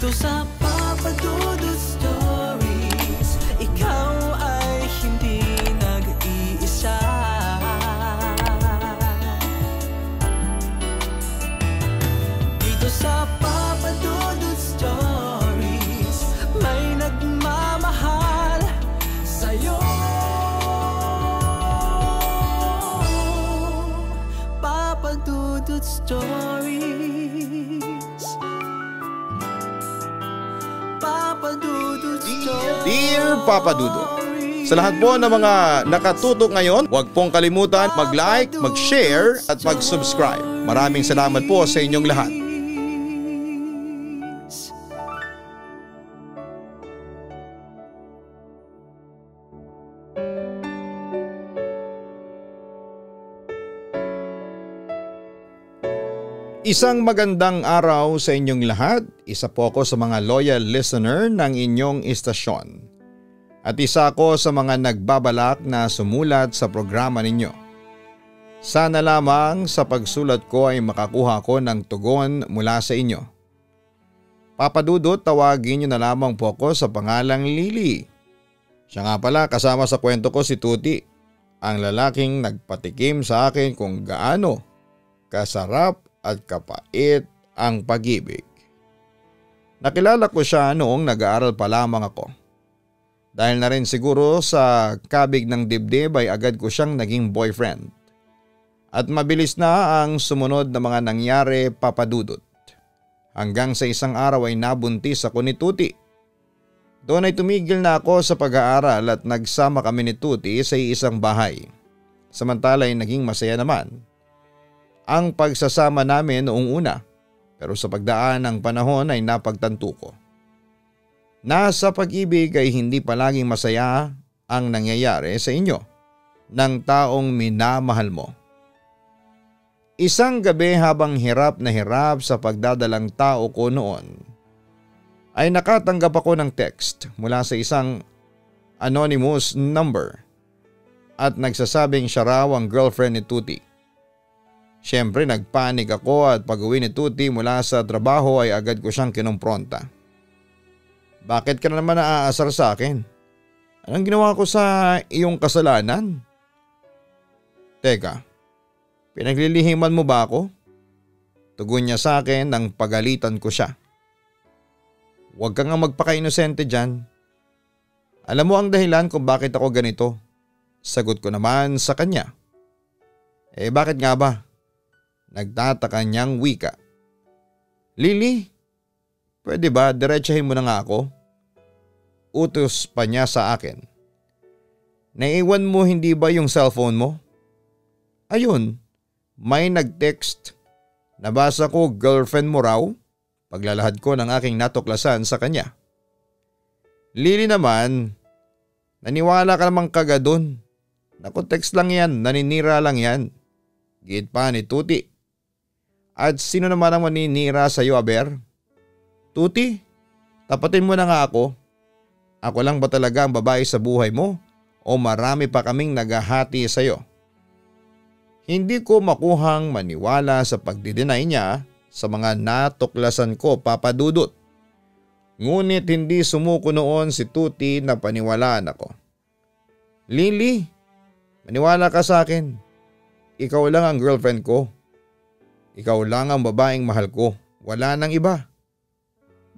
Dito sa Papa Dudut Stories, ikaw ay hindi nag-iisa. Dito sa Papa Dudut Stories, may nagmamahal sa'yo. Papa Dudut Stories, Papa Dudut Stories. Dear Papa Dudut, sa lahat po ng mga nakatutok ngayon, huwag pong kalimutan mag-like, mag-share at mag-subscribe. Maraming salamat po sa inyong lahat. Isang magandang araw sa inyong lahat. Isa po ako sa mga loyal listener ng inyong istasyon. At isa ako sa mga nagbabalak na sumulat sa programa ninyo. Sana lamang sa pagsulat ko ay makakuha ko ng tugon mula sa inyo. Papa Dudut, tawagin niyo na lamang po ako sa pangalang Lily. Siya nga pala, kasama sa kwento ko si Tuti, ang lalaking nagpatikim sa akin kung gaano kasarap at kapait ang pag-ibig. Nakilala ko siya noong nag-aaral pa lamang ako. Dahil na rin siguro sa kabig ng dibdib ay agad ko siyang naging boyfriend. At mabilis na ang sumunod na mga nangyari, Papa Dudut. Hanggang sa isang araw ay nabuntis ako ni Tuti. Doon ay tumigil na ako sa pag-aaral at nagsama kami ni Tuti sa isang bahay. Samantala ay naging masaya naman ang pagsasama namin noong una, pero sa pagdaan ng panahon ay napagtanto ko. Nasa pag-ibig ay hindi palaging masaya ang nangyayari sa inyo ng taong minamahal mo. Isang gabi habang hirap na hirap sa pagdadalang tao ko noon, ay nakatanggap ako ng text mula sa isang anonymous number at nagsasabing siya raw ang girlfriend ni Tuti. Siyempre nagpanik ako at pag-uwi ni Tuti mula sa trabaho ay agad ko siyang kinumpronta. Bakit ka na naman naaasar sa akin? Anong ginawa ko sa iyong kasalanan? Teka, pinaglilihiman mo ba ako? Tugon niya sa akin nang pagalitan ko siya. Huwag ka nga magpaka-inosente dyan. Alam mo ang dahilan kung bakit ako ganito? Sagot ko naman sa kanya. Bakit nga ba? Nagtataka niyang wika. Lily, pwede ba diretsahin mo na nga ako? Utos pa niya sa akin. Naiwan mo hindi ba yung cellphone mo? Ayun, may nag-text. Nabasa ko girlfriend mo raw. Paglalahad ko ng aking natuklasan sa kanya. Lily naman, naniwala ka namang kagad dun. Naku, text lang yan, naninira lang yan. Git pa ni Tuti. At sino naman ang maninira sa iyo, aber? Tuti, tapatin mo na nga ako. Ako lang ba talaga ang babae sa buhay mo o marami pa kaming naghahati sa iyo? Hindi ko makuhang maniwala sa pagdideny niya sa mga natuklasan ko, Papa Dudut. Ngunit hindi sumuko noon si Tuti na paniwalaan ako. Lily, maniwala ka sa akin. Ikaw lang ang girlfriend ko. Ikaw lang ang babaeng mahal ko. Wala nang iba.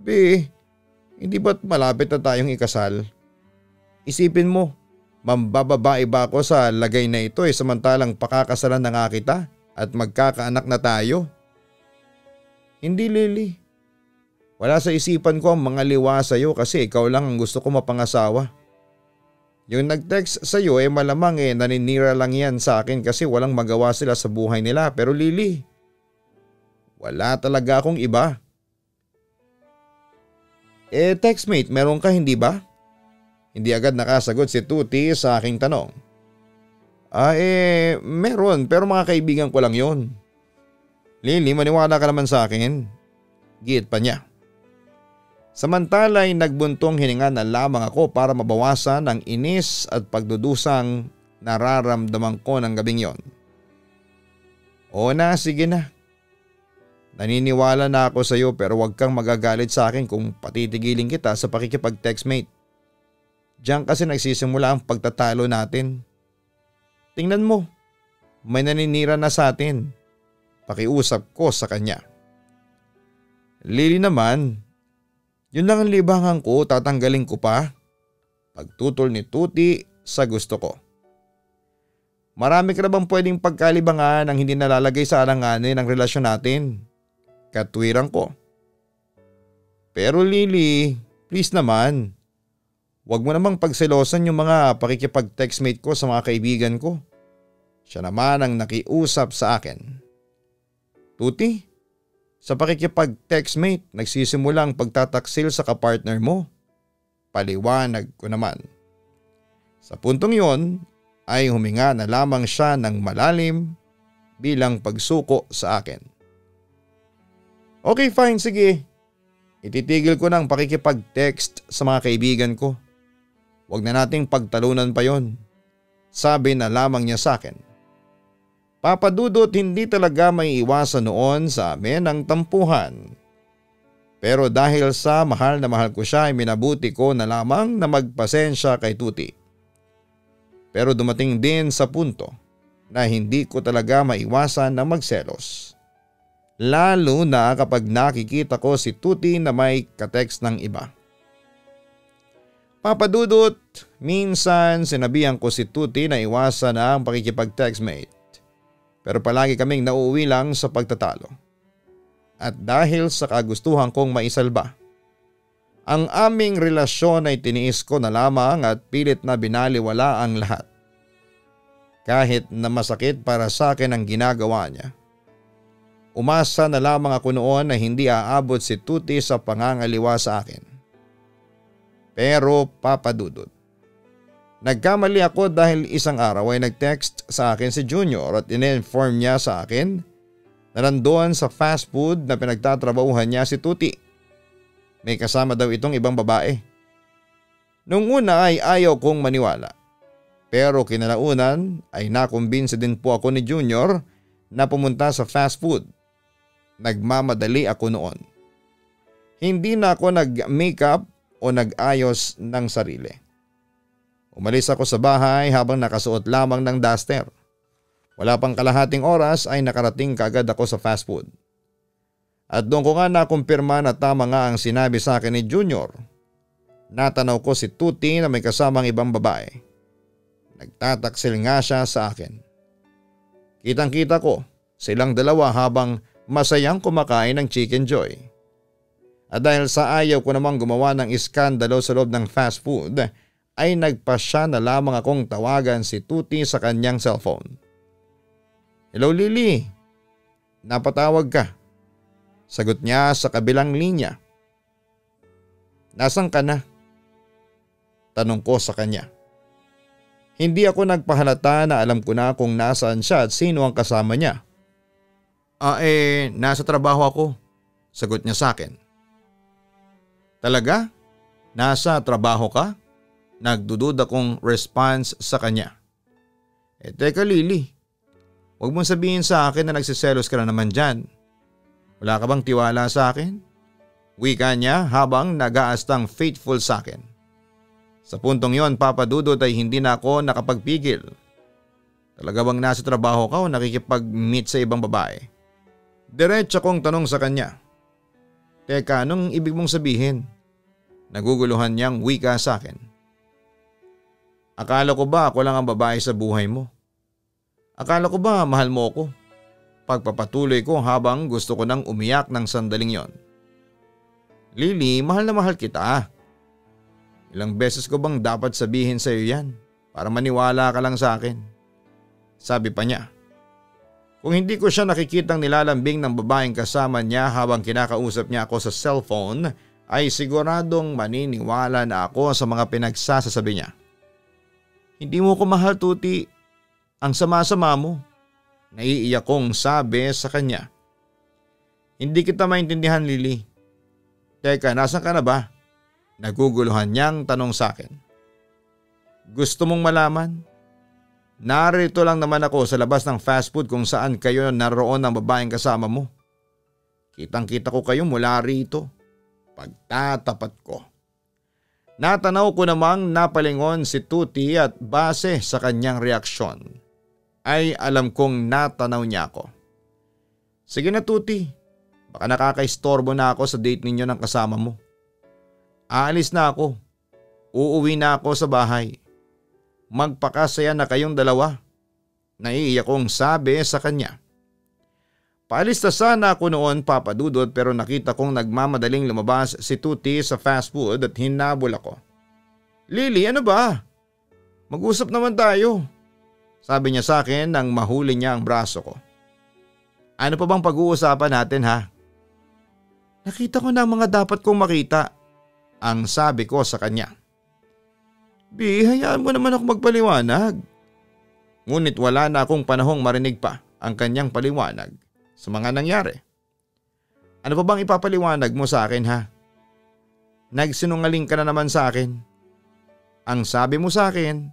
Hindi ba't malapit na tayong ikasal? Isipin mo, mambababae ba ako sa lagay na ito samantalang pakakasalan na nga kita at magkakaanak na tayo? Hindi, Lily. Wala sa isipan ko ang mga liwa sa iyo kasi ikaw lang ang gusto ko mapangasawa. Yung nag-text sa iyo malamang naninira lang yan sa akin kasi walang magawa sila sa buhay nila. Pero Lily, wala talaga akong iba. Textmate, meron ka hindi ba? Hindi agad nakasagot si Tuti sa aking tanong. Meron pero mga kaibigan ko lang yon. Lily, maniwala ka naman sa akin. Giit pa niya. Samantala ay nagbuntong hininga na lamang ako para mabawasan ang inis at pagdudusang nararamdaman ko ng gabing yon. O na, sige na. Naniniwala na ako sa iyo pero huwag kang magagalit sa akin kung patitigilin kita sa pakikipag-textmate. Diyan kasi nagsisimula ang pagtatalo natin. Tingnan mo, may naninira na sa atin. Pakiusap ko sa kanya. Lily naman, yun lang ang libangan ko, tatanggalin ko pa. Pagtutol ni Tuti sa gusto ko. Marami ka na bang pwedeng pagkalibangan ang hindi nalalagay sa alanganin ng relasyon natin? Katwiran ko. Pero Lily, please naman. Huwag mo namang pagselosan yung mga pakikipag-textmate ko sa mga kaibigan ko. Siya naman ang nakiusap sa akin. Tuti, sa pakikipag-textmate nagsisimulang pagtataksil sa kapartner mo. Paliwanag ko naman. Sa puntong yon ay huminga na lamang siya ng malalim bilang pagsuko sa akin. Okay fine, sige. Ititigil ko ng pakikipag-text sa mga kaibigan ko. Huwag na nating pagtalunan pa yon. Sabi na lamang niya sa akin. Papa Dudut, hindi talaga may iwasan noon sa amin ang tampuhan. Pero dahil sa mahal na mahal ko siya ay minabuti ko na lamang na magpasensya kay Tuti. Pero dumating din sa punto na hindi ko talaga maiwasan na magselos. Lalo na kapag nakikita ko si Tuti na may katext ng iba. Papa Dudut, minsan sinabihan ko si Tuti na iwasan na ang pakikipag-textmate. Pero palagi kaming nauuwi lang sa pagtatalo. At dahil sa kagustuhan kong maisalba, ang aming relasyon ay tiniis ko na lamang at pilit na binaliwala ang lahat. Kahit na masakit para sa akin ang ginagawa niya. Umasa na lamang ako noon na hindi aabot si Tuti sa pangangaliwa sa akin. Pero Papa Dudut, nagkamali ako dahil isang araw ay nag-text sa akin si Junior at in-inform niya sa akin na nandoon sa fast food na pinagtatrabahuhan niya si Tuti. May kasama daw itong ibang babae. Nung una ay ayaw kong maniwala. Pero kinalaunan ay nakumbinsi din po ako ni Junior na pumunta sa fast food. Nagmamadali ako noon. Hindi na ako nag-makeup o nag-ayos ng sarili. Umalis ako sa bahay habang nakasuot lamang ng duster. Wala pang kalahating oras ay nakarating kaagad ako sa fast food. At doon ko nga nakumpirma na tama nga ang sinabi sa akin ni Junior. Natanaw ko si Tuti na may kasamang ibang babae. Nagtataksil nga siya sa akin. Kitang-kita ko silang dalawa habang masayang kumakain ng Chicken Joy. At dahil sa ayaw ko namang gumawa ng iskandalo sa loob ng fast food, ay nagpasya na lamang akong tawagan si Tuti sa kanyang cellphone. Hello Lily, napatawag ka. Sagot niya sa kabilang linya. Nasaan ka na? Tanong ko sa kanya. Hindi ako nagpahalata na alam ko na kung nasaan siya at sino ang kasama niya. Nasa trabaho ako. Sagot niya sa akin. Talaga? Nasa trabaho ka? Nagdududa kong response sa kanya. Teka Lily, huwag mong sabihin sa akin na nagsiselos ka na naman dyan. Wala ka bang tiwala sa akin? Wika niya habang nag-aastang faithful sa akin. Sa puntong yon, Papa Dudut, ay hindi na ako nakapagpigil. Talaga bang nasa trabaho ka o nakikipag-meet sa ibang babae? Diretso kong tanong sa kanya. Teka, anong ibig mong sabihin? Naguguluhan niyang wika sa akin. Akala ko ba ako lang ang babae sa buhay mo? Akala ko ba mahal mo ako? Pagpapatuloy ko habang gusto ko nang umiyak ng sandaling yon. Lily, mahal na mahal kita. Ilang beses ko bang dapat sabihin sa iyo yan para maniwala ka lang sa akin? Sabi pa niya. Kung hindi ko siya nakikitang nilalambing ng babaeng kasama niya habang kinakausap niya ako sa cellphone, ay siguradong maniniwala na ako sa mga pinagsasasabi niya. Hindi mo ko mahal, Tuti. Ang sama-sama mo. Naiiyak kong sabi sa kanya. Hindi kita maintindihan, Lily. Teka, nasan ka na ba? Naguguluhan niyang tanong sa akin. Gusto mong malaman? Narito lang naman ako sa labas ng fast food kung saan kayo naroon ng babaeng kasama mo. Kitang-kita ko kayo mula rito. Pagtatapat ko. Natanaw ko namang napalingon si Tuti at base sa kanyang reaksyon ay alam kong natanaw niya ako. Sige na Tuti, baka nakakaistorbo na ako sa date ninyo ng kasama mo. Aalis na ako. Uuwi na ako sa bahay. Magpakasaya na kayong dalawa. Naiiyak kong sabi sa kanya. Paalis na sana ako noon papadudot pero nakita kong nagmamadaling lumabas si Tuti sa fast food at hinabol ako. Lily, ano ba? Mag-usap naman tayo. Sabi niya sa akin nang mahuli niya ang braso ko. Ano pa bang pag-uusapan natin ha? Nakita ko na ang mga dapat kong makita. Ang sabi ko sa kanya. Hayaan mo naman ako magpaliwanag. Ngunit wala na akong panahong marinig pa ang kanyang paliwanag sa mga nangyari. Ano pa bang ipapaliwanag mo sa akin ha? Nagsinungaling ka na naman sa akin. Ang sabi mo sa akin,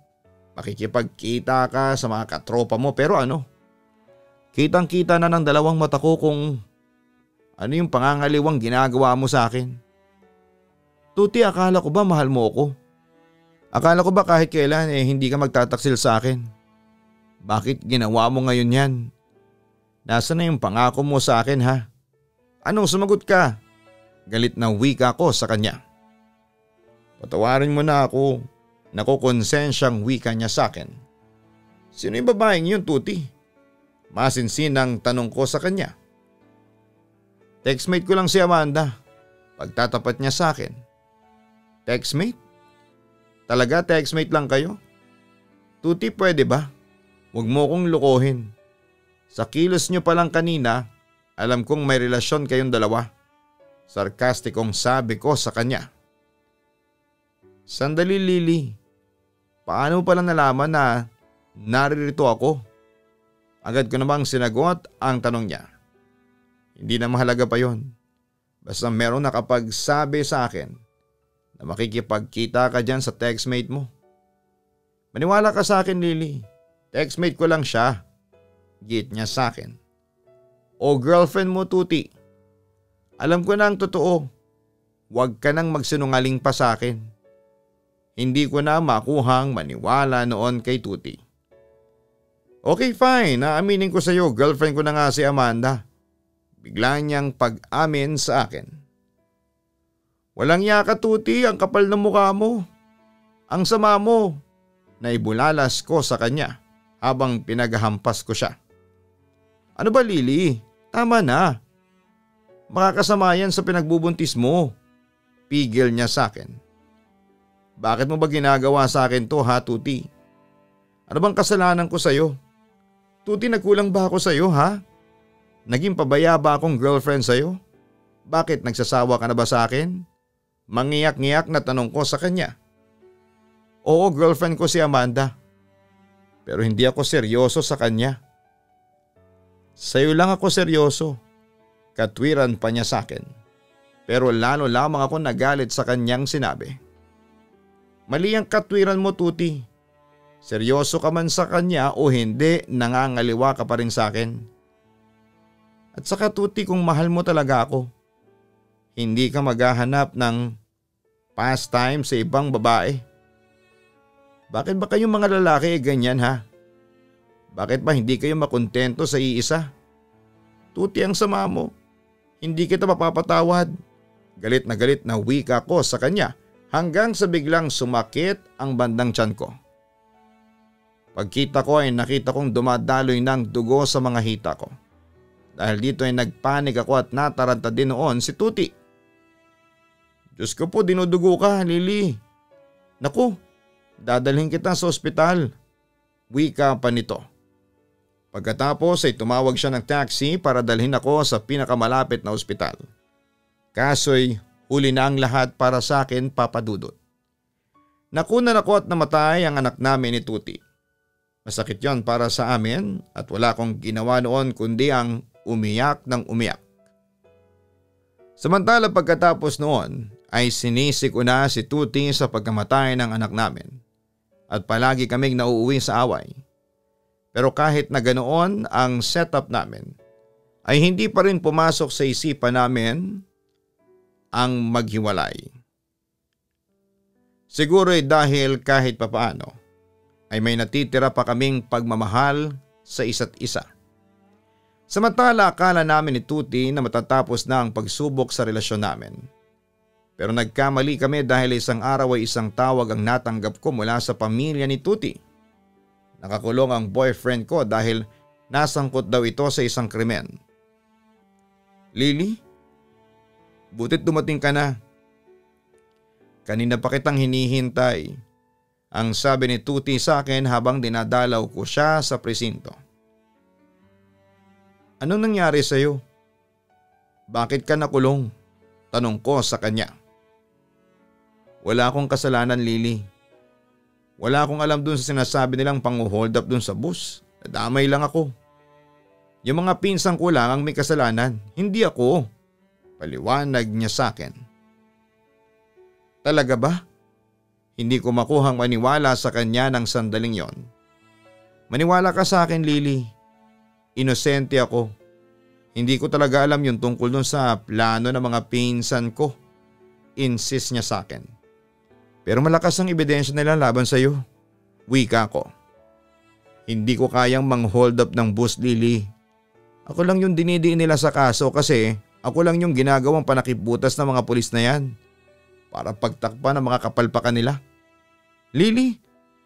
makikipagkita ka sa mga katropa mo pero ano? Kitang-kita na ng dalawang mata ko kung ano yung pangangaliwang ginagawa mo sa akin. Tuti, akala ko ba mahal mo ako? Akala ko ba kahit kailan hindi ka magtataksil sa akin? Bakit ginawa mo ngayon yan? Nasaan na yung pangako mo sa akin ha? Anong sumagot ka? Galit na wika ko sa kanya. Patawarin mo na ako. Nakukonsensyang wika niya sa akin. Sino yung babaeng yun Tuti? Masinsinang tanong ko sa kanya. Textmate ko lang si Amanda. Pagtatapat niya sa akin. Textmate? Talaga textmate lang kayo? Tuti, pwede ba? Huwag mo kong lukohin. Sa kilos niyo pa lang kanina, alam kong may relasyon kayong dalawa. Sarkastikong sabi ko sa kanya. Sandali Lily, paano mo pala nalaman na naririto ako? Agad ko namang sinagot ang tanong niya. Hindi na mahalaga pa yon. Basta meron nakapagsabi sa akin na makikipagkita ka dyan sa textmate mo. Maniwala ka sa akin Lily, textmate ko lang siya. Git niya sa akin. O girlfriend mo Tuti, alam ko na ang totoo. Huwag ka nang magsinungaling pa sa akin. Hindi ko na makuhang maniwala noon kay Tuti. Okay fine, naaminin ko sa iyo, girlfriend ko na nga si Amanda. Bigla niyang pag-amin sa akin. Walang yaka Tuti, ang kapal ng mukha mo. Ang sama mo. Naibulalas ko sa kanya habang pinaghampas ko siya. Ano ba Lily? Tama na. Makakasama yan sa pinagbubuntis mo. Pigil niya sa akin. Bakit mo ba ginagawa sa akin to ha Tuti? Ano bang kasalanan ko sa'yo? Tuti, nagkulang ba ako sa'yo ha? Naging pabaya ba akong girlfriend sa'yo? Bakit nagsasawa ka na ba sa akin? Mangiyak-ngiyak na tanong ko sa kanya. Oo, girlfriend ko si Amanda. Pero hindi ako seryoso sa kanya. Sa'yo lang ako seryoso. Katwiran pa niya sa akin. Pero lalo lamang ako nagalit sa kanyang sinabi. Mali ang katwiran mo Tuti. Seryoso ka man sa kanya o hindi, nangangaliwa ka pa rin sa akin. At saka Tuti, kung mahal mo talaga ako, hindi ka maghahanap ng pastime sa ibang babae. Bakit ba kayong mga lalaki ganyan ha? Bakit ba hindi kayo makontento sa iisa? Tuti, ang sama mo. Hindi kita mapapatawad. Galit na wika ko sa kanya hanggang sa biglang sumakit ang bandang tiyan ko. Pagkita ko ay nakita kong dumadaloy ng dugo sa mga hita ko. Dahil dito ay nagpanik ako at nataranta din noon si Tuti. Diyos ko po, dinudugo ka Lily. Naku, dadalhin kita sa ospital. Wika pa nito. Pagkatapos ay tumawag siya ng taxi para dalhin ako sa pinakamalapit na ospital. Kaso'y huli na ang lahat para sa akin papadudot. Nakunan ako at namatay ang anak namin ni Tuti. Masakit yon para sa amin at wala akong ginawa noon kundi ang umiyak ng umiyak. Samantala pagkatapos noon ay sinisi ko na si Tuti sa pagkamatay ng anak namin at palagi kaming nauuwi sa away. Pero kahit na ganoon ang setup namin ay hindi pa rin pumasok sa isipan namin ang maghiwalay. Siguro ay dahil kahit papaano ay may natitira pa kaming pagmamahal sa isa't isa. Samantala akala namin ni Tuti na matatapos na ang pagsubok sa relasyon namin. Pero nagkamali kami dahil isang araw ay isang tawag ang natanggap ko mula sa pamilya ni Tuti. Nakakulong ang boyfriend ko dahil nasangkot daw ito sa isang krimen. Lily, butit dumating ka na. Kanina pa kitang hinihintay, ang sabi ni Tuti sa akin habang dinadalaw ko siya sa presinto. Anong nangyari sa iyo? Bakit ka nakulong? Tanong ko sa kanya. Wala akong kasalanan, Lily. Wala akong alam dun sa sinasabi nilang pang-hold up dun sa bus. Nadamay lang ako. Yung mga pinsan ko lang ang may kasalanan, hindi ako. Paliwanag niya sa akin. Talaga ba? Hindi ko makuhang maniwala sa kanya ng sandaling yon. Maniwala ka sa akin, Lily. Inosente ako. Hindi ko talaga alam yung tungkol dun sa plano ng mga pinsan ko. Insist niya sa akin. Pero malakas ang ebidensya nila laban sa iyo. Wika ko. Hindi ko kayang mang-hold up ng bus, Lily. Ako lang yung dinidiin nila sa kaso kasi ako lang yung ginagawang panakibutas ng mga pulis na yan. Para pagtakpan ng mga kapalpakan nila. Lily,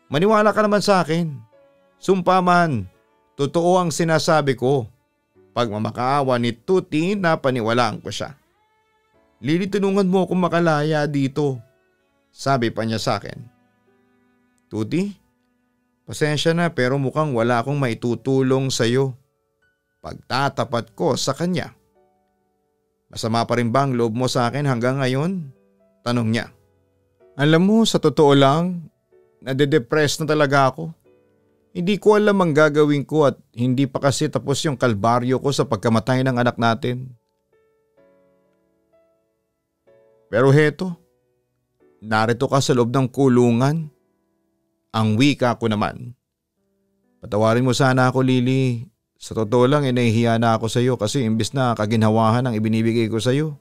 maniwala ka naman sa akin. Sumpa man, totoo ang sinasabi ko. Pagmamakaawa ni Tuti na paniwalaan ko siya. Lily, tulungan mo akong makalaya dito. Sabi pa niya sa akin. Tuti, pasensya na pero mukhang wala akong maitutulong sa iyo. Pagtatapat ko sa kanya. Masama pa rin ba ang loob mo sa akin hanggang ngayon? Tanong niya. Alam mo, sa totoo lang, nade-depress na talaga ako. Hindi ko alam ang gagawin ko at hindi pa kasi tapos yung kalbaryo ko sa pagkamatay ng anak natin. Pero heto, narito ka sa loob ng kulungan. Ang wika ko naman. Patawarin mo sana ako, Lily. Sa totoo lang, nahihiya na ako sa iyo kasi imbis na kaginhawahan ang ibinibigay ko sa iyo.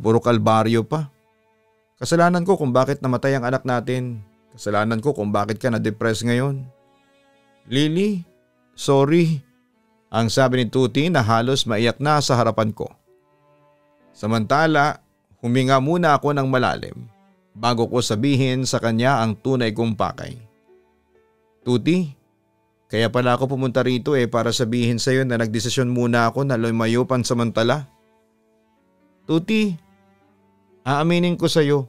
Puro kalbaryo pa. Kasalanan ko kung bakit namatay ang anak natin. Kasalanan ko kung bakit ka na-depress ngayon. Lily, sorry. Ang sabi ni Tuti na halos maiyak na sa harapan ko. Samantala, huminga muna ako ng malalim bago ko sabihin sa kanya ang tunay kong pakay. Tuti, kaya pala ako pumunta rito para sabihin sa iyo na nagdesisyon muna ako na lumayo pansamantala. Tuti, aaminin ko sa iyo.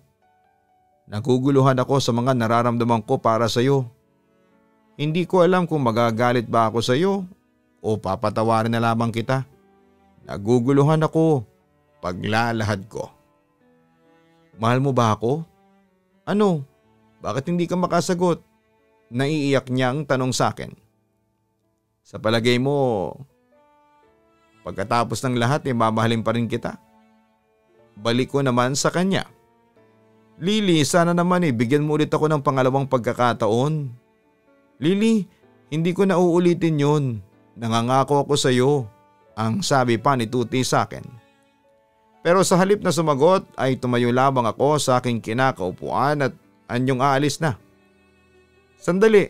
Naguguluhan ako sa mga nararamdaman ko para sa iyo. Hindi ko alam kung magagalit ba ako sa iyo o papatawarin na lamang kita. Naguguluhan ako, paglalahad ko. Mahal mo ba ako? Ano? Bakit hindi ka makasagot? Naiiyak niyang tanong sa akin. Sa palagay mo, pagkatapos ng lahat mamahalin pa rin kita? Balik ko naman sa kanya. Lily, sana naman bigyan mo ulit ako ng pangalawang pagkakataon. Lily, hindi ko na uulitin yun. Nangangako ako sa iyo. Ang sabi pa ni Tuti sa akin. Pero sa halip na sumagot ay tumayo lamang ako sa aking kinakaupuan at anyong aalis na. Sandali,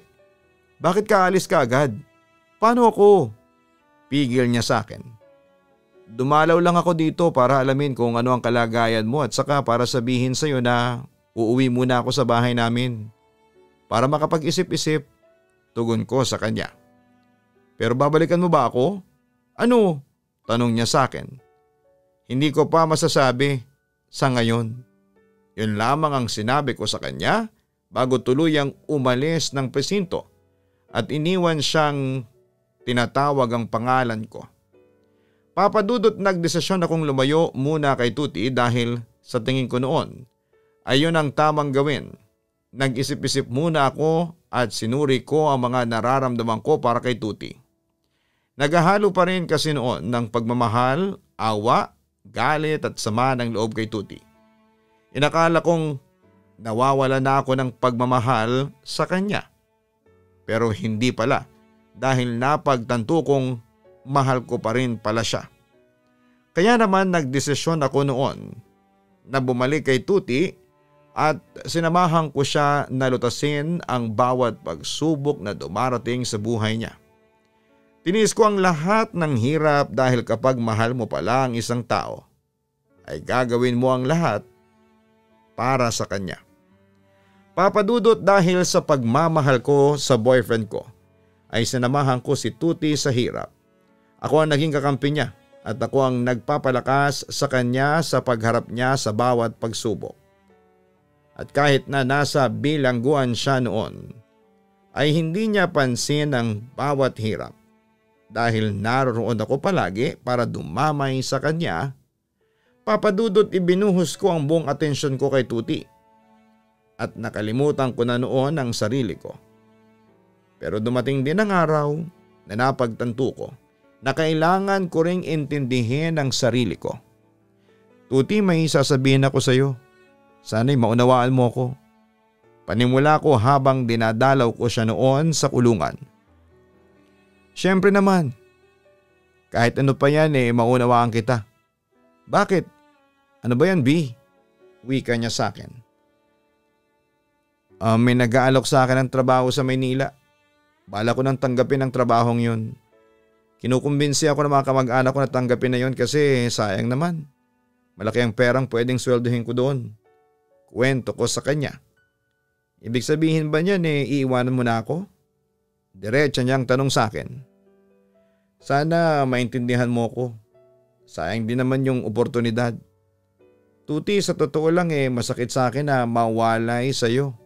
bakit ka aalis ka agad? Paano ako? Pigil niya sa akin. Dumalaw lang ako dito para alamin kung ano ang kalagayan mo at saka para sabihin sa iyo na uuwi muna ako sa bahay namin. Para makapag-isip-isip, tugon ko sa kanya. Pero babalikan mo ba ako? Ano? Tanong niya sa akin. Hindi ko pa masasabi sa ngayon. Yun lamang ang sinabi ko sa kanya bago tuluyang umalis ng presinto at iniwan siyang tinatawag ang pangalan ko. Papadudot nagdesisyon akong lumayo muna kay Tuti dahil sa tingin ko noon ay yun ang tamang gawin. Nag-isip-isip muna ako at sinuri ko ang mga nararamdaman ko para kay Tuti. Naghahalo pa rin kasi noon ng pagmamahal, awa, galit at sama ng loob kay Tuti. Inakala kong nawawala na ako ng pagmamahal sa kanya. Pero hindi pala dahil napagtanto kong mahal ko pa rin pala siya. Kaya naman nagdesisyon ako noon na bumalik kay Tuti at sinamahan ko siya na lutasin ang bawat pagsubok na dumarating sa buhay niya. Tiniis ko ang lahat ng hirap dahil kapag mahal mo pala ang isang tao, ay gagawin mo ang lahat para sa kanya. Papadudot, dahil sa pagmamahal ko sa boyfriend ko, ay sinamahan ko si Tuti sa hirap. Ako ang naging kakampi niya at ako ang nagpapalakas sa kanya sa pagharap niya sa bawat pagsubok. At kahit na nasa bilangguan siya noon, ay hindi niya pansin ang bawat hirap. Dahil naroon ako palagi para dumamay sa kanya, papadudot ibinuhos ko ang buong atensyon ko kay Tuti. At nakalimutan ko na noon ang sarili ko. Pero dumating din ang araw na napagtanto ko na kailangan ko ring intindihin ang sarili ko. Tuti, may sasabihin ako sa iyo. Sana'y maunawaan mo ko. Panimula ko habang dinadalaw ko siya noon sa kulungan. Siyempre naman, kahit ano pa yan maunawaan kita. Bakit? Ano ba yan, B? Wika niya sa akin. May nag-aalok sa akin ng trabaho sa Maynila. Bala ko nang tanggapin ang trabahong yun. Kinukumbinsi ako ng mga kamag-anak ko na tanggapin na yun kasi sayang naman. Malaki ang perang pwedeng sweldohin ko doon. Kwento ko sa kanya. Ibig sabihin ba niyan iiwanan mo na ako? Diretsa niyang tanong sa akin. Sana maintindihan mo ko. Sayang din naman yung oportunidad. Tuti, sa totoo lang masakit sa akin na mawalay sa iyo.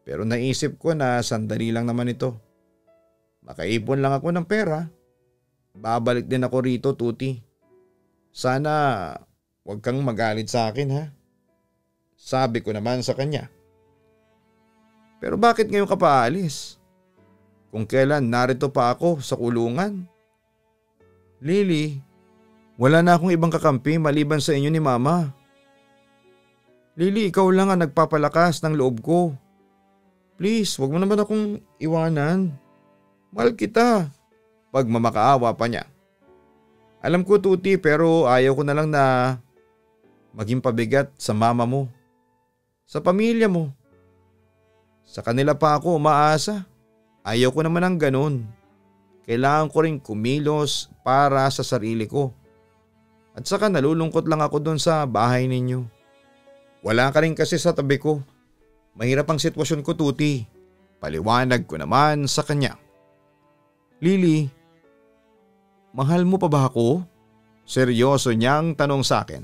Pero naisip ko na sandali lang naman ito. Makaipon lang ako ng pera. Babalik din ako rito, Tuti. Sana huwag kang magalit sa akin, ha? Sabi ko naman sa kanya. Pero bakit ngayon ka pa aalis? Kung kailan narito pa ako sa kulungan? Lily, wala na akong ibang kakampi maliban sa inyo ni Mama. Lily, ikaw lang ang nagpapalakas ng loob ko. Please, wag mo naman akong iwanan. Mahal kita. Pagmamakaawa pa niya. Alam ko, Tuti, pero ayaw ko na lang na maging pabigat sa mama mo. Sa pamilya mo. Sa kanila pa ako umaasa. Ayaw ko naman ng ganun. Kailangan ko rin kumilos para sa sarili ko. At saka nalulungkot lang ako doon sa bahay ninyo. Wala ka rin kasi sa tabi ko. Mahirap ang sitwasyon ko, Tuti. Paliwanag ko naman sa kanya. Lily, mahal mo pa ba ako? Seryoso niyang tanong sa akin.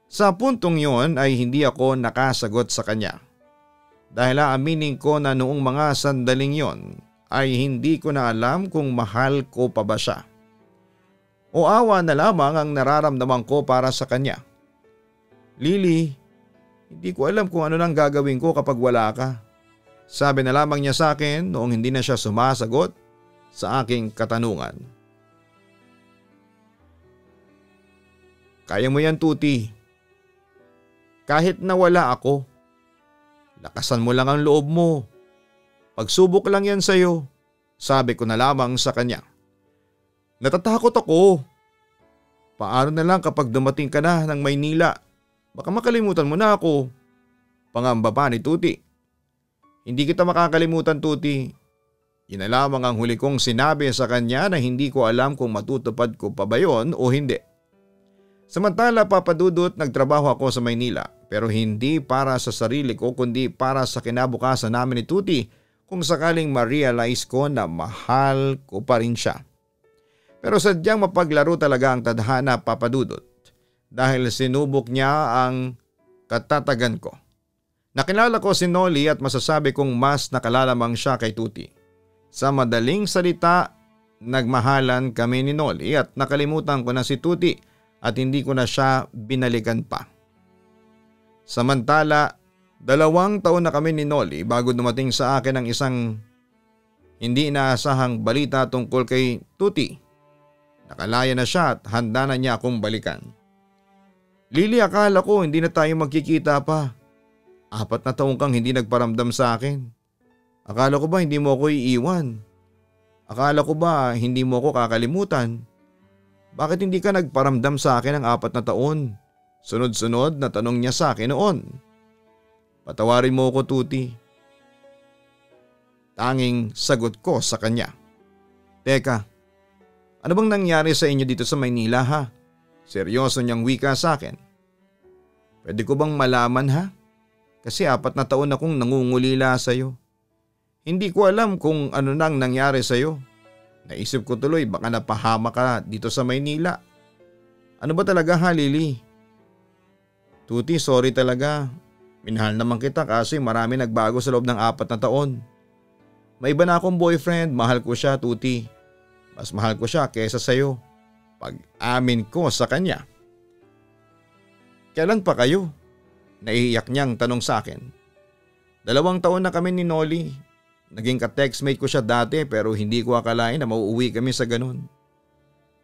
Sa puntong yon ay hindi ako nakasagot sa kanya. Dahil aaminin ko na noong mga sandaling yon ay hindi ko na alam kung mahal ko pa ba siya. O awa na lamang ang nararamdaman ko para sa kanya. Lily, hindi ko alam kung ano nang gagawin ko kapag wala ka. Sabi na lamang niya sa akin noong hindi na siya sumasagot sa aking katanungan. Kaya mo yan, Tuti. Kahit na wala ako, lakasan mo lang ang loob mo. Pagsubok lang yan sa'yo, sabi ko na lamang sa kanya. Natatakot ako. Paano na lang kapag dumating ka na ng Maynila? Baka makalimutan mo na ako. Pangamba pa ni Tuti. Hindi kita makakalimutan, Tuti. Yun na lamang ang huli kong sinabi sa kanya na hindi ko alam kung matutupad ko pa ba yun o hindi. Samantala, papadudot, nagtrabaho ako sa Maynila pero hindi para sa sarili ko kundi para sa kinabukasan namin ni Tuti kung sakaling ma-realize ko na mahal ko pa rin siya. Pero sadyang mapaglaro talaga ang tadhana, papadudot, dahil sinubok niya ang katatagan ko. Nakilala ko si Noli at masasabi kong mas nakalalamang siya kay Tuti. Sa madaling salita, nagmahalan kami ni Noli at nakalimutan ko na si Tuti at hindi ko na siya binalikan pa. Samantala, 2 taon na kami ni Noli bago dumating sa akin ang isang hindi inaasahang balita tungkol kay Tuti. Nakalaya na siya at handa na niya akong balikan. Lily, akala ko hindi na tayo magkikita pa. 4 na taon kang hindi nagparamdam sa akin. Akala ko ba hindi mo ako iiwan? Akala ko ba hindi mo ako kakalimutan? Bakit hindi ka nagparamdam sa akin ng 4 na taon? Sunod-sunod na tanong niya sa akin noon. Patawarin mo ako, Tuti. Tanging sagot ko sa kanya. Teka, ano bang nangyari sa inyo dito sa Maynila ha? Seryoso niyang wika sa akin. Pwede ko bang malaman ha? Kasi 4 na taon akong nangungulila sa iyo. Hindi ko alam kung ano nang nangyari sa iyo. Naisip ko tuloy baka napahama ka dito sa Maynila. Ano ba talaga ha, Lily? Tuti, sorry talaga. Minahal naman kita kasi marami nagbago sa loob ng 4 na taon. May iba na akong boyfriend, mahal ko siya, Tuti. Mas mahal ko siya kesa sa'yo. Pag-amin ko sa kanya. Kailan pa kayo? Naiiyak niyang tanong sa akin. 2 taon na kami ni Nolly. Naging ka-textmate ko siya dati pero hindi ko akalain na mauuwi kami sa ganun.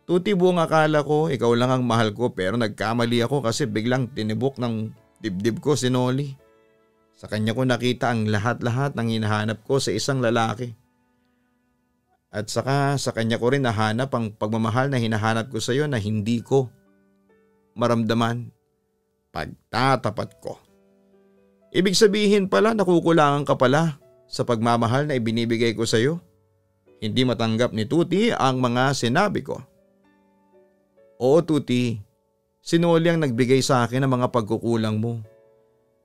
Tuti, buong akala ko ikaw lang ang mahal ko pero nagkamali ako kasi biglang tinibok ng dibdib ko si Nolly. Sa kanya ko nakita ang lahat-lahat ng hinahanap ko sa isang lalaki. At saka sa kanya ko rin nahanap ang pagmamahal na hinahanap ko sa iyo na hindi ko maramdaman. Pagtatapat ko. Ibig sabihin pala nakukulangan ka pala sa pagmamahal na ibinibigay ko sa iyo. Hindi matanggap ni Tuti ang mga sinabi ko. Oo, Tuti. Si Nolly ang nagbigay sa akin ng mga pagkukulang mo.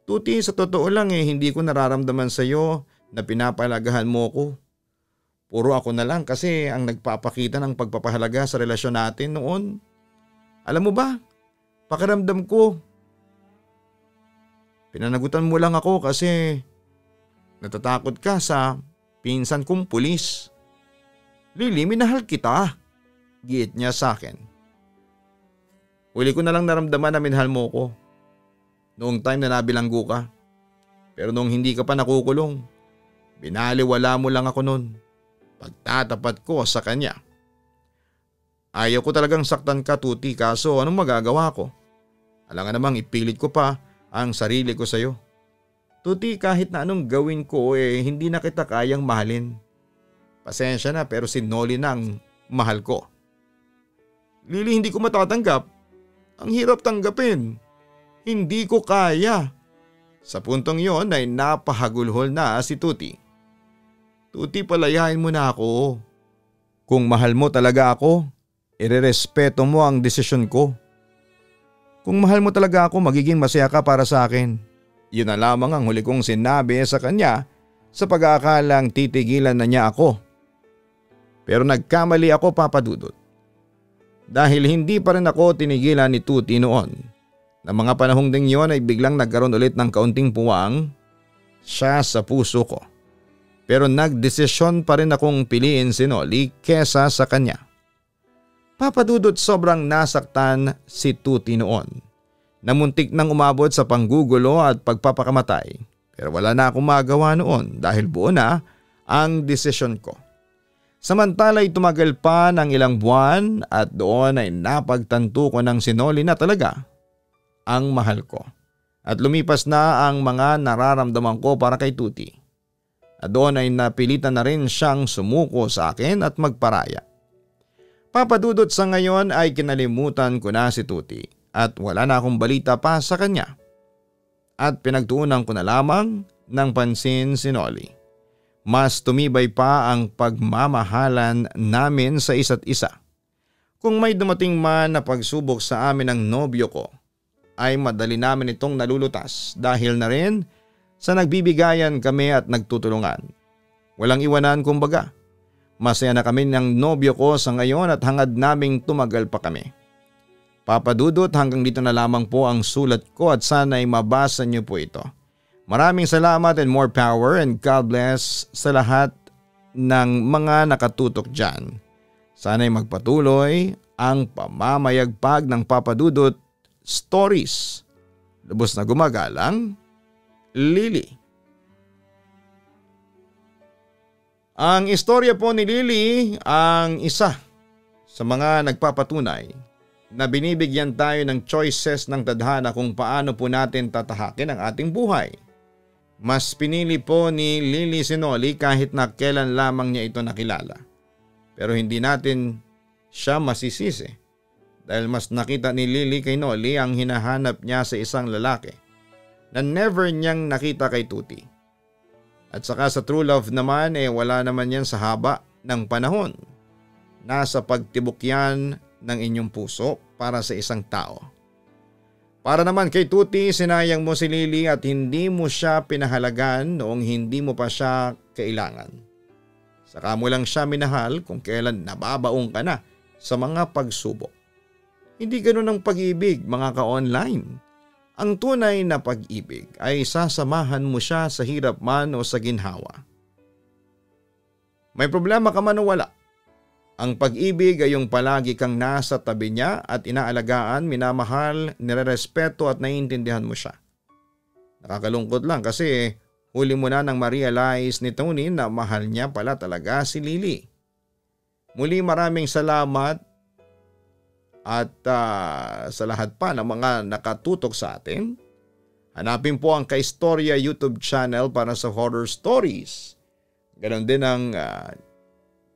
Tuti, sa totoo lang hindi ko nararamdaman sa iyo na pinapalagahan mo ko. Puro ako na lang kasi ang nagpapakita ng pagpapahalaga sa relasyon natin noon. Alam mo ba, pakiramdam ko. Pinanagutan mo lang ako kasi natatakot ka sa pinsan kong pulis. Lily, minahal kita. Giit niya sa akin. Huli ko na lang naramdaman na minahal mo ko. Noong time na nabilanggo ka. Pero noong hindi ka pa nakukulong, binaliwala mo lang ako noon. Pagtatapat ko sa kanya. Ayaw ko talagang saktan ka, Tuti, kaso anong magagawa ko? Alangan namang ipilit ko pa ang sarili ko sa iyo. Tuti, kahit na anong gawin ko hindi na kita kayang mahalin. Pasensya na pero si Nolly na ang mahal ko. Lily, hindi ko matatanggap. Ang hirap tanggapin. Hindi ko kaya. Sa puntong yon ay napahagulhol na si Tuti. Tuti, palayain mo na ako. Kung mahal mo talaga ako, irerespeto mo ang desisyon ko. Kung mahal mo talaga ako, magiging masaya ka para sa akin. Yun na lamang ang huli kong sinabi sa kanya sa pag-aakalang titigilan na niya ako. Pero nagkamali ako, Papa Dudut. Dahil hindi pa rin ako tinigilan ni Tuti noon. Na mga panahong ding yon ay biglang nagkaroon ulit ng kaunting puwang siya sa puso ko. Pero nagdesisyon pa rin akong piliin si Nolly kesa sa kanya. Papa Dudut, sobrang nasaktan si Tuti noon. Namuntik nang umabot sa panggugulo at pagpapakamatay. Pero wala na akong magawa noon dahil buo na ang desisyon ko. Samantala ay tumagal pa ng ilang buwan at doon ay napagtanto ko ng si Nolly na talaga ang mahal ko. At lumipas na ang mga nararamdaman ko para kay Tuti. At doon ay napilitan na rin siyang sumuko sa akin at magparaya. Papa Dudut, sa ngayon ay kinalimutan ko na si Tuti at wala na akong balita pa sa kanya. At pinagtuunan ko na lamang ng pansin si Nolly. Mas tumibay pa ang pagmamahalan namin sa isa't isa. Kung may dumating man na pagsubok sa amin ng nobyo ko, ay madali namin itong nalulutas dahil na rin sa nagbibigayan kami at nagtutulungan. Walang iwanan kumbaga. Masaya na kami ng nobyo ko sa ngayon at hangad naming tumagal pa kami. Papa Dudut, hanggang dito na lamang po ang sulat ko at sana ay mabasa niyo po ito. Maraming salamat and more power and God bless sa lahat ng mga nakatutok dyan. Sana ay magpatuloy ang pamamayagpag ng Papa Dudut Stories. Lubos na gumagalang, Lily. Ang istorya po ni Lily ang isa sa mga nagpapatunay na binibigyan tayo ng choices ng tadhana kung paano po natin tatahakin ang ating buhay. Mas pinili po ni Lily si Nolly kahit na kailan lamang niya ito nakilala. Pero hindi natin siya masisisi dahil mas nakita ni Lily kay Noli ang hinahanap niya sa isang lalaki na never niyang nakita kay Tuti. At saka sa true love naman wala naman yan sa haba ng panahon. Nasa pagtibok yan ng inyong puso para sa isang tao. Para naman kay Tuti, sinayang mo si Lily at hindi mo siya pinahalagan noong hindi mo pa siya kailangan. Saka mo lang siya minahal kung kailan nababaong ka na sa mga pagsubok. Hindi ganun ang pag-ibig, mga ka-online. Ang tunay na pag-ibig ay sasamahan mo siya sa hirap man o sa ginhawa. May problema ka man o wala. Ang pag-ibig ay yung palagi kang nasa tabi niya at inaalagaan, minamahal, nirerespeto at naiintindihan mo siya. Nakakalungkot lang kasi huli mo na nang ma-realize ni Tony na mahal niya pala talaga si Lily. Muli maraming salamat at sa lahat pa ng mga nakatutok sa atin. Hanapin po ang Kaistorya YouTube channel para sa horror stories. Ganon din ang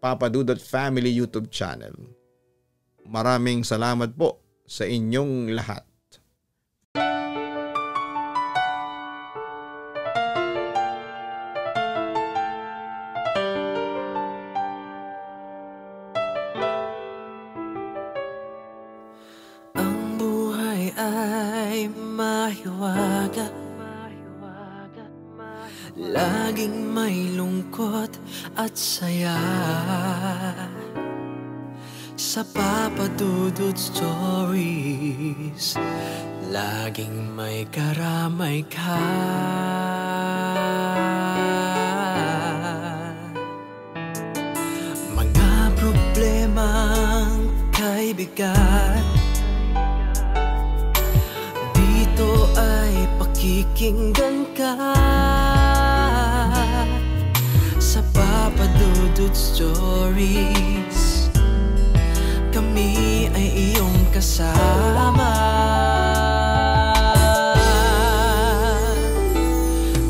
Papa Dudut Family YouTube channel. Maraming salamat po sa inyong lahat. Ang buhay ay mahiwaga, laging may lungkot at saya. Sa Papa Dudut Stories, laging may karamay ka. Mga problemang kay bigat, dito ay pakikinggan ka. Sa Papa Dudut Stories, kami ay iyong kasama.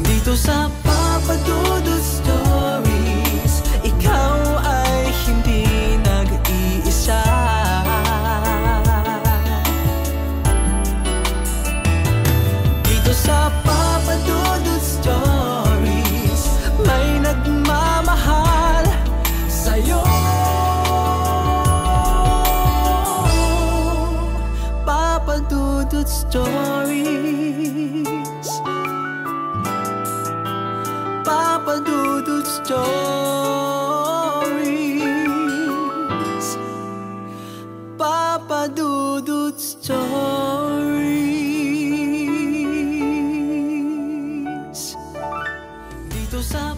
Dito sa Papa Dudut Stories, ikaw ay hindi nag-iisa. Dito sa Papa Dudut Stories, may nagmamahal sa'yo. Papa Dudut Stories, Papa Dudut Stories, Papa Dudut Stories. Dito sa